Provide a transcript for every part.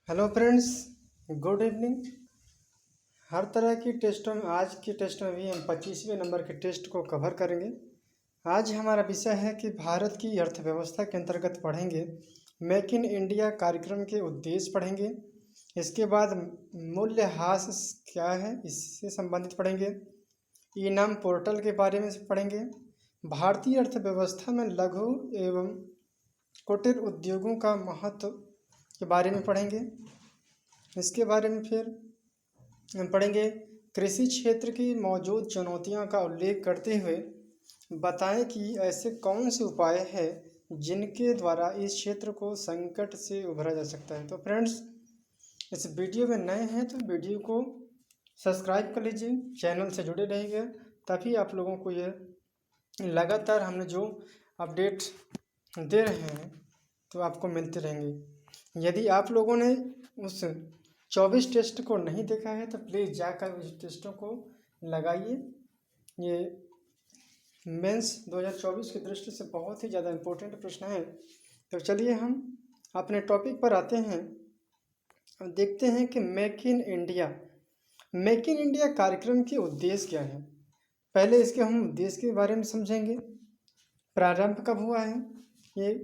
Hello friends, good evening. हर तरह की टेस्टों में आज की टेस्ट में भी हम 25वें नंबर के टेस्ट को कवर करेंगे। आज हमारा विषय है कि भारत की अर्थव्यवस्था के अंतर्गत पढ़ेंगे मेक इन इंडिया कार्यक्रम के उद्देश्य पढ़ेंगे। इसके बाद मूल्यह्रास क्या है इससे संबंधित पढ़ेंगे। इनाम पोर्टल के बारे में पढ़ेंगे। भारतीय अर्थव्यवस्था में लघु एवं कुटीर उद्योगों का महत्व के बारे में पढ़ेंगे। इसके बारे में फिर हम पढ़ेंगे कृषि क्षेत्र की मौजूद चुनौतियों का उल्लेख करते हुए बताएं कि ऐसे कौन से उपाय हैं जिनके द्वारा इस क्षेत्र को संकट से उभरा जा सकता है। तो फ्रेंड्स, इस वीडियो में नए हैं तो वीडियो को सब्सक्राइब कर लीजिए, चैनल से जुड़े रहिएगा, तभी आप लोगों को यह लगातार हमने जो अपडेट दे रहे हैं तो आपको मिलते रहेंगे। यदि आप लोगों ने उस 24 टेस्ट को नहीं देखा है तो प्लीज़ जाकर उस टेस्टों को लगाइए। ये मेंस 2024 की दृष्टि से बहुत ही ज़्यादा इम्पोर्टेंट प्रश्न है। तो चलिए हम अपने टॉपिक पर आते हैं। अब देखते हैं कि मेक इन इंडिया कार्यक्रम के उद्देश्य क्या है। पहले इसके हम उद्देश्य के बारे में समझेंगे। प्रारंभ कब हुआ है ये,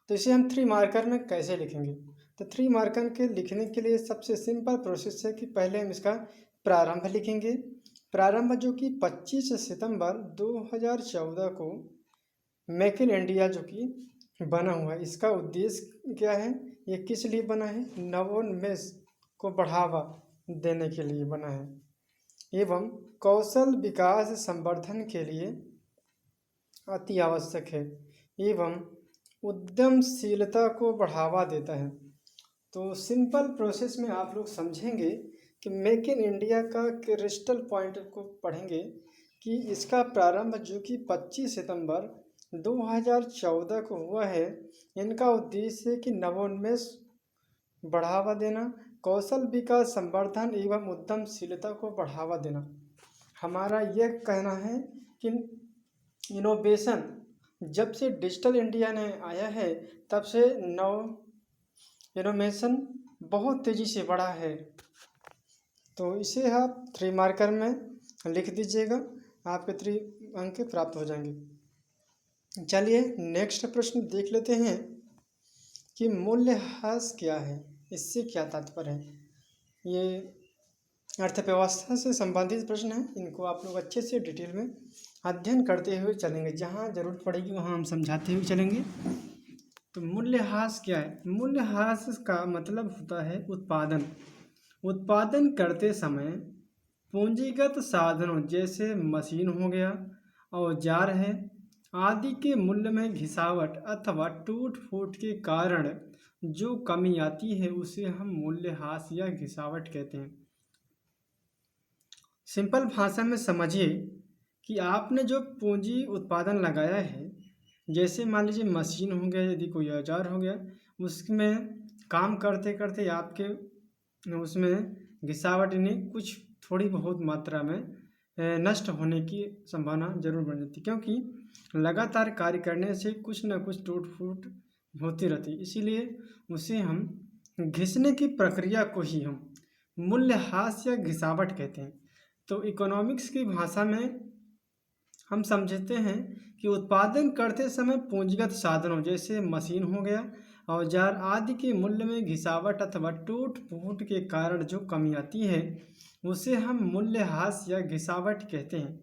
तो इसे हम 3 मार्कर में कैसे लिखेंगे। तो 3 मार्कर के लिखने के लिए सबसे सिंपल प्रोसेस है कि पहले हम इसका प्रारंभ लिखेंगे। प्रारंभ जो कि 25 सितंबर 2014 को मेक इन इंडिया जो कि बना हुआ है, इसका उद्देश्य क्या है, ये किस लिए बना है, नवोन्मेष को बढ़ावा देने के लिए बना है एवं कौशल विकास संवर्धन के लिए अति आवश्यक है एवं उद्यमशीलता को बढ़ावा देता है। तो सिंपल प्रोसेस में आप लोग समझेंगे कि मेक इन इंडिया का क्रिस्टल पॉइंट को पढ़ेंगे कि इसका प्रारंभ जो कि 25 सितंबर 2014 को हुआ है। इनका उद्देश्य है कि नवोन्मेष बढ़ावा देना, कौशल विकास संवर्धन एवं उद्यमशीलता को बढ़ावा देना। हमारा यह कहना है कि इनोवेशन जब से डिजिटल इंडिया ने आया है तब से इनोवेशन बहुत तेज़ी से बढ़ा है। तो इसे आप 3 मार्कर में लिख दीजिएगा, आपके 3 अंक प्राप्त हो जाएंगे। चलिए नेक्स्ट प्रश्न देख लेते हैं कि मूल्यह्रास क्या है, इससे क्या तात्पर्य है। ये अर्थव्यवस्था से संबंधित प्रश्न है, इनको आप लोग अच्छे से डिटेल में अध्ययन करते हुए चलेंगे। जहाँ ज़रूरत पड़ेगी वहाँ हम समझाते हुए चलेंगे। तो मूल्यह्रास क्या है। मूल्यह्रास का मतलब होता है उत्पादन करते समय पूंजीगत साधनों जैसे मशीन हो गया, औजार है आदि के मूल्य में घिसावट अथवा टूट फूट के कारण जो कमी आती है उसे हम मूल्यह्रास या घिसावट कहते हैं। सिंपल भाषा में समझिए कि आपने जो पूंजी उत्पादन लगाया है, जैसे मान लीजिए मशीन हो गया, यदि कोई औजार हो गया, उसमें काम करते करते आपके उसमें घिसावट यानी कुछ थोड़ी बहुत मात्रा में नष्ट होने की संभावना जरूर बन जाती है, क्योंकि लगातार कार्य करने से कुछ न कुछ टूट फूट होती रहती है। इसीलिए उसे हम घिसने की प्रक्रिया को ही हम मूल्यह्रास या घिसावट कहते हैं। तो इकोनॉमिक्स की भाषा में हम समझते हैं कि उत्पादन करते समय पूंजीगत साधनों जैसे मशीन हो गया, औजार आदि के मूल्य में घिसावट अथवा टूट फूट के कारण जो कमी आती है उसे हम मूल्यह्रास या घिसावट कहते हैं।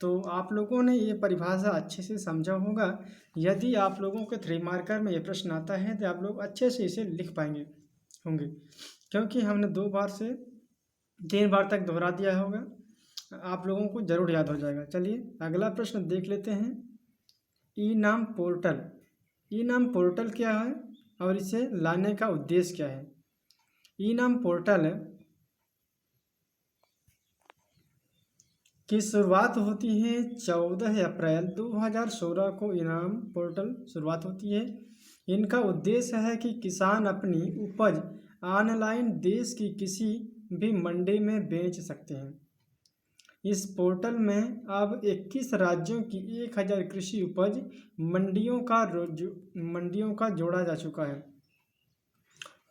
तो आप लोगों ने ये परिभाषा अच्छे से समझा होगा। यदि आप लोगों के 3 मार्कर में ये प्रश्न आता है तो आप लोग अच्छे से इसे लिख पाएंगे होंगे, क्योंकि हमने 2 बार से 3 बार तक दोहरा दिया होगा, आप लोगों को जरूर याद हो जाएगा। चलिए अगला प्रश्न देख लेते हैं। ई नाम पोर्टल क्या है और इसे लाने का उद्देश्य क्या है। ई नाम पोर्टल की शुरुआत होती है 14 अप्रैल 2016 को इनाम पोर्टल शुरुआत होती है। इनका उद्देश्य है कि किसान अपनी उपज ऑनलाइन देश की किसी भी मंडी में बेच सकते हैं। इस पोर्टल में अब 21 राज्यों की 1000 कृषि उपज मंडियों का जोड़ा जा चुका है।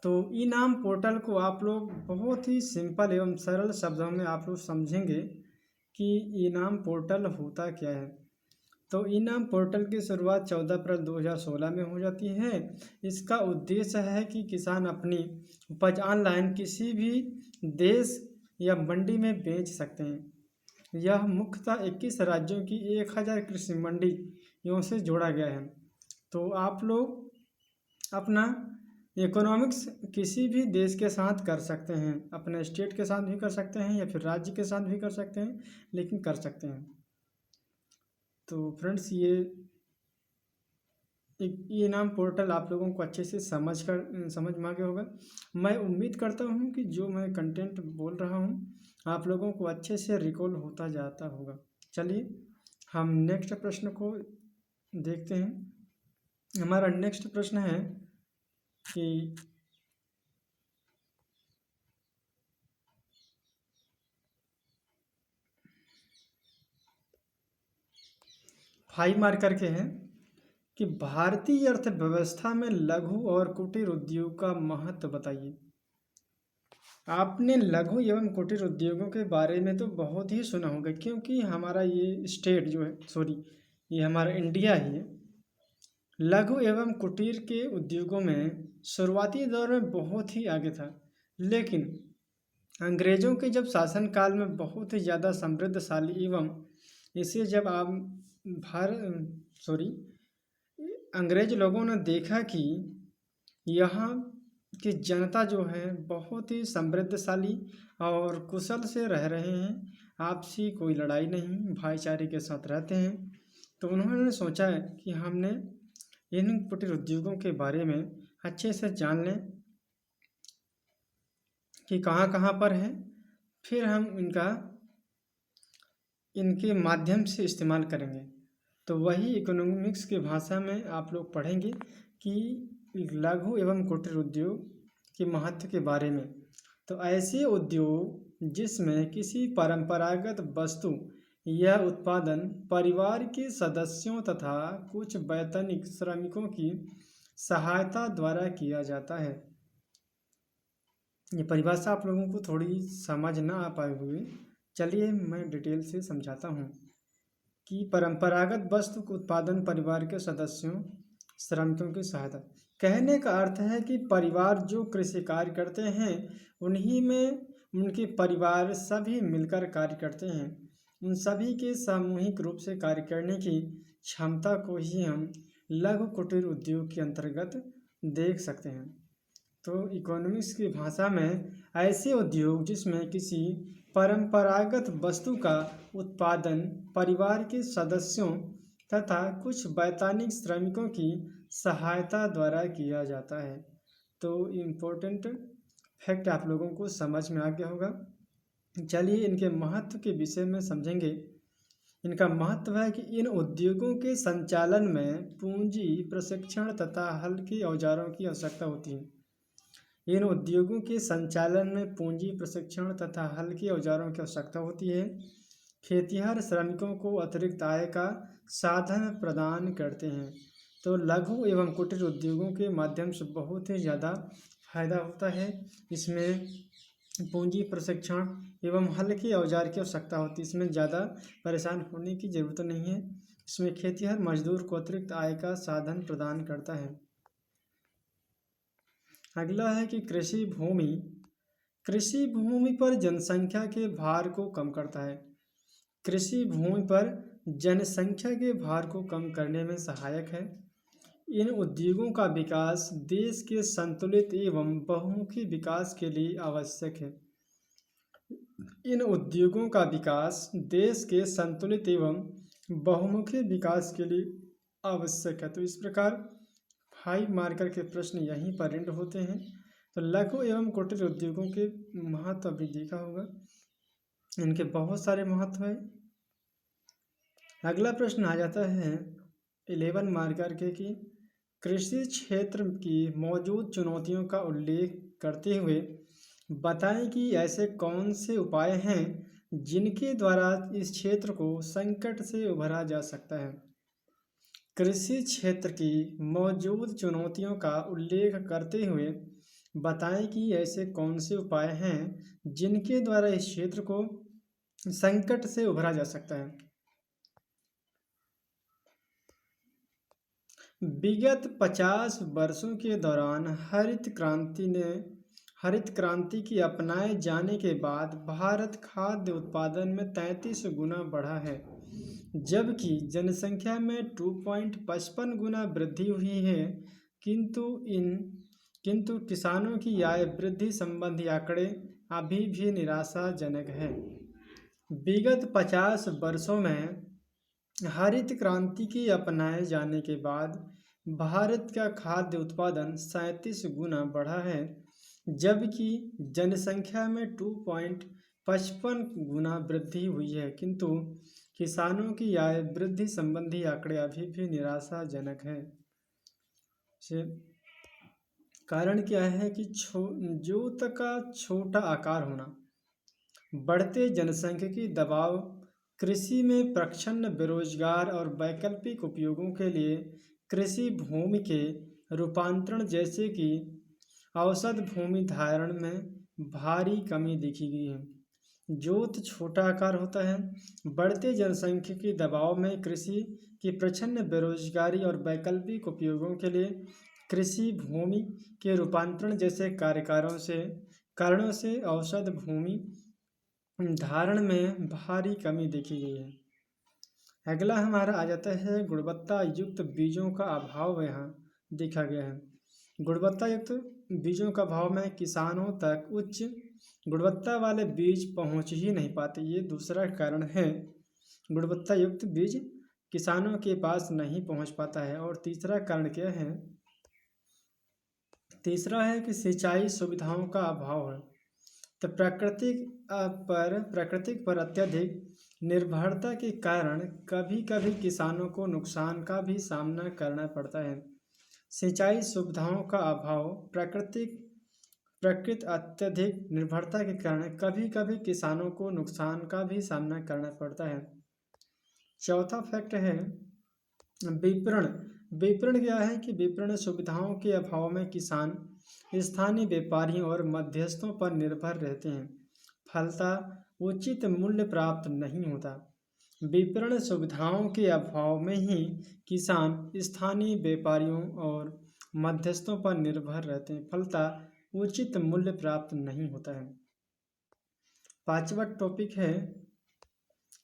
तो ई नाम पोर्टल को आप लोग बहुत ही सिंपल एवं सरल शब्दों में आप लोग समझेंगे कि ई नाम पोर्टल होता क्या है। तो ई नाम पोर्टल की शुरुआत 14 अप्रैल 2016 में हो जाती है। इसका उद्देश्य है कि किसान अपनी उपज ऑनलाइन किसी भी देश या मंडी में बेच सकते हैं। यह मुख्यतः 21 राज्यों की 1000 कृषि मंडियों से जोड़ा गया है। तो आप लोग अपना इकोनॉमिक्स किसी भी देश के साथ कर सकते हैं, अपने स्टेट के साथ भी कर सकते हैं या फिर राज्य के साथ भी कर सकते हैं, लेकिन कर सकते हैं। तो फ्रेंड्स ये नाम पोर्टल आप लोगों को अच्छे से समझ में आ गया होगा। मैं उम्मीद करता हूँ कि जो मैं कंटेंट बोल रहा हूँ आप लोगों को अच्छे से रिकॉल होता जाता होगा। चलिए हम नेक्स्ट प्रश्न को देखते हैं। हमारा नेक्स्ट प्रश्न है कि फाइव मार्कर के हैं कि भारतीय अर्थव्यवस्था में लघु और कुटीर उद्योग का महत्व बताइए। आपने लघु एवं कुटीर उद्योगों के बारे में तो बहुत ही सुना होगा, क्योंकि हमारा ये स्टेट जो है ये हमारा इंडिया ही है, लघु एवं कुटीर के उद्योगों में शुरुआती दौर में बहुत ही आगे था। लेकिन अंग्रेज़ों के जब शासनकाल में बहुत ही ज़्यादा समृद्धशाली एवं इसे जब आप अंग्रेज लोगों ने देखा कि यहाँ की जनता जो है बहुत ही समृद्धशाली और कुशल से रह रहे हैं, आपसी कोई लड़ाई नहीं, भाईचारे के साथ रहते हैं, तो उन्होंने सोचा है कि हमने इन कुटीर उद्योगों के बारे में अच्छे से जान लें कि कहाँ कहाँ पर है, फिर हम इनके माध्यम से इस्तेमाल करेंगे। तो वही इकोनॉमिक्स की भाषा में आप लोग पढ़ेंगे कि लघु एवं कुटीर उद्योग के महत्व के बारे में। तो ऐसे उद्योग जिसमें किसी परंपरागत वस्तु या उत्पादन परिवार के सदस्यों तथा कुछ वैतनिक श्रमिकों की सहायता द्वारा किया जाता है। ये परिभाषा आप लोगों को थोड़ी समझ ना आ पाई हुई, चलिए मैं डिटेल से समझाता हूँ कि परंपरागत वस्तु उत्पादन परिवार के सदस्यों श्रमिकों की सहायता। कहने का अर्थ है कि परिवार जो कृषि कार्य करते हैं उन्हीं में उनके परिवार सभी मिलकर कार्य करते हैं, उन सभी के सामूहिक रूप से कार्य करने की क्षमता को ही हम लघु कुटीर उद्योग के अंतर्गत देख सकते हैं। तो इकोनॉमिक्स की भाषा में ऐसे उद्योग जिसमें किसी परंपरागत वस्तु का उत्पादन परिवार के सदस्यों तथा कुछ वैतनिक श्रमिकों की सहायता द्वारा किया जाता है। तो इम्पोर्टेंट फैक्ट आप लोगों को समझ में आ गया होगा। चलिए इनके महत्व के विषय में समझेंगे। इनका महत्व है कि इन उद्योगों के संचालन में पूंजी, प्रशिक्षण तथा हल्के औजारों की आवश्यकता होती है। इन उद्योगों के संचालन में पूंजी, प्रशिक्षण तथा हल्के औजारों की आवश्यकता होती है। खेतिहर श्रमिकों को अतिरिक्त आय का साधन प्रदान करते हैं। तो लघु एवं कुटीर उद्योगों के माध्यम से बहुत ही ज़्यादा फायदा होता है। इसमें पूंजी, प्रशिक्षण एवं हल्के औजार की आवश्यकता होती है। इसमें ज़्यादा परेशान होने की ज़रूरत नहीं है। इसमें खेतिहर मजदूर को अतिरिक्त आय का साधन प्रदान करता है। अगला है कि कृषि भूमि पर जनसंख्या के भार को कम करता है। कृषि भूमि पर जनसंख्या के भार को कम करने में सहायक है। इन उद्योगों का विकास देश के संतुलित एवं बहुमुखी विकास के लिए आवश्यक है। इन उद्योगों का विकास देश के संतुलित एवं बहुमुखी विकास के लिए आवश्यक है। तो इस प्रकार 5 मार्कर के प्रश्न यहीं पर एंड होते हैं। तो लघु एवं कुटीर उद्योगों के महत्व अभी देखा होगा, इनके बहुत सारे महत्व हैं। अगला प्रश्न आ जाता है 11 मार्कर के कि कृषि क्षेत्र की मौजूद चुनौतियों का उल्लेख करते हुए बताएं कि ऐसे कौन से उपाय हैं जिनके द्वारा इस क्षेत्र को संकट से उभरा जा सकता है। कृषि क्षेत्र की मौजूद चुनौतियों का उल्लेख करते हुए बताएं कि ऐसे कौन से उपाय हैं जिनके द्वारा इस क्षेत्र को संकट से उभरा जा सकता है। विगत 50 वर्षों के दौरान हरित क्रांति की अपनाए जाने के बाद भारत खाद्य उत्पादन में 33 गुना बढ़ा है, जबकि जनसंख्या में 2.55 गुना वृद्धि हुई है। किंतु इन किंतु किसानों की आय वृद्धि संबंधी आंकड़े अभी भी निराशाजनक है। विगत 50 वर्षों में हरित क्रांति के अपनाए जाने के बाद भारत का खाद्य उत्पादन 37 गुना बढ़ा है, जबकि जनसंख्या में 2.55 गुना वृद्धि हुई है। किंतु किसानों की आय वृद्धि संबंधी आंकड़े अभी भी निराशाजनक हैं। कारण क्या है कि जोत का छोटा आकार होना, बढ़ते जनसांख्यिकी दबाव, कृषि में प्रच्छन्न बेरोजगार और वैकल्पिक उपयोगों के लिए कृषि भूमि के रूपांतरण जैसे कि औसत भूमि धारण में भारी कमी देखी गई है। जोत छोटा आकार होता है, बढ़ते जनसांख्यिकी दबाव में कृषि की प्रच्छन्न बेरोजगारी और वैकल्पिक उपयोगों के लिए कृषि भूमि के रूपांतरण जैसे कारणों से औसत भूमि धारण में भारी कमी देखी गई है। अगला हमारा आ जाता है गुणवत्ता युक्त बीजों का अभाव यहाँ देखा गया है। गुणवत्ता युक्त बीजों का अभाव में किसानों तक उच्च गुणवत्ता वाले बीज पहुँच ही नहीं पाते, ये दूसरा कारण है। गुणवत्ता युक्त बीज किसानों के पास नहीं पहुँच पाता है। और तीसरा कारण क्या है? तीसरा है कि सिंचाई सुविधाओं का अभाव है। तो प्रकृतिक पर अत्यधिक निर्भरता के कारण कभी कभी किसानों को नुकसान का भी सामना करना पड़ता है। सिंचाई सुविधाओं का अभाव, प्रकृति अत्यधिक निर्भरता के कारण कभी कभी किसानों को नुकसान का भी सामना करना पड़ता है। चौथा फैक्ट है विपणन। विपणन क्या है कि विपणन सुविधाओं के अभाव में किसान स्थानीय व्यापारियों और मध्यस्थों पर निर्भर रहते हैं, फलतः उचित मूल्य प्राप्त नहीं होता। विपणन सुविधाओं के अभाव में ही किसान स्थानीय व्यापारियों और मध्यस्थों पर निर्भर रहते हैं, फलतः उचित मूल्य प्राप्त नहीं होता है। पांचवा टॉपिक है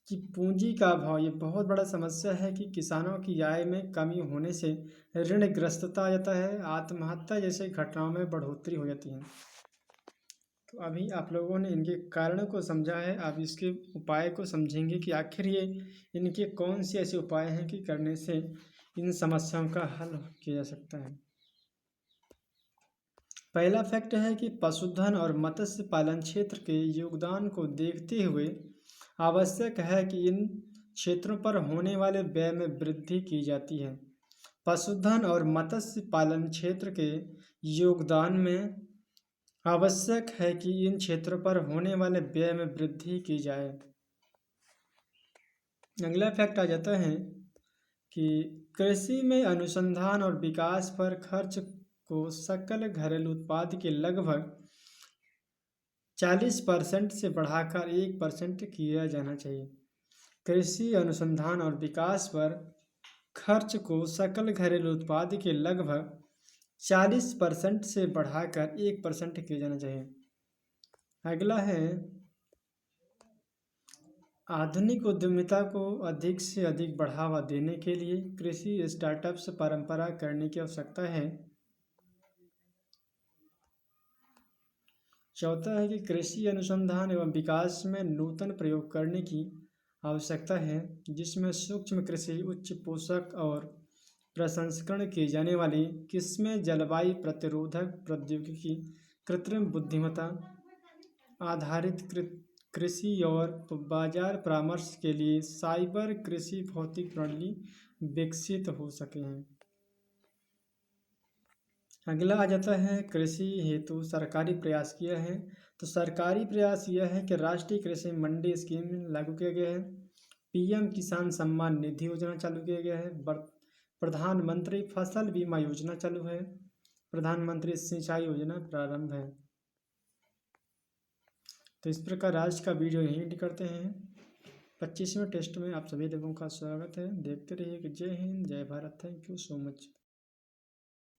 कि पूंजी का अभाव। ये बहुत बड़ा समस्या है कि किसानों की आय में कमी होने से ऋणग्रस्तता आ जाता है, आत्महत्या जैसे घटनाओं में बढ़ोतरी हो जाती है। तो अभी आप लोगों ने इनके कारणों को समझा है, आप इसके उपाय को समझेंगे कि आखिर ये इनके कौन से ऐसे उपाय हैं कि करने से इन समस्याओं का हल किया जा सकता है। पहला फैक्ट है कि पशुधन और मत्स्य पालन क्षेत्र के योगदान को देखते हुए आवश्यक है कि इन क्षेत्रों पर होने वाले व्यय में वृद्धि की जाती है। पशुधन और मत्स्य पालन क्षेत्र के योगदान में आवश्यक है कि इन क्षेत्रों पर होने वाले व्यय में वृद्धि की जाए। अगला फैक्ट आ जाता है कि कृषि में अनुसंधान और विकास पर खर्च को सकल घरेलू उत्पाद के लगभग 40% से बढ़ाकर 1% किया जाना चाहिए। कृषि अनुसंधान और विकास पर खर्च को सकल घरेलू उत्पाद के लगभग 40% से बढ़ाकर 1% किया जाना चाहिए। अगला है आधुनिक उद्यमिता को अधिक से अधिक बढ़ावा देने के लिए कृषि स्टार्टअप्स परंपरा करने की आवश्यकता है। चौथा है कि कृषि अनुसंधान एवं विकास में नूतन प्रयोग करने की आवश्यकता है, जिसमें सूक्ष्म कृषि, उच्च पोषक और प्रसंस्करण की जाने वाली किस्में, जलवायु प्रतिरोधक प्रौद्योगिकी, कृत्रिम बुद्धिमत्ता आधारित कृषि और बाजार परामर्श के लिए साइबर कृषि भौतिक प्रणाली विकसित हो सके हैं। अगला आ जाता है कृषि हेतु सरकारी प्रयास किया है। तो सरकारी प्रयास यह है कि राष्ट्रीय कृषि मंडी स्कीम लागू किया गया है, पीएम किसान सम्मान निधि योजना चालू किया गया है, प्रधानमंत्री फसल बीमा योजना चालू है, प्रधानमंत्री सिंचाई योजना प्रारंभ है। तो इस प्रकार आज का वीडियो यहीं एंड करते हैं। 25वें टेस्ट में आप सभी लोगों का स्वागत है। देखते रहिए कि जय हिंद जय Bharat. Thank you so much.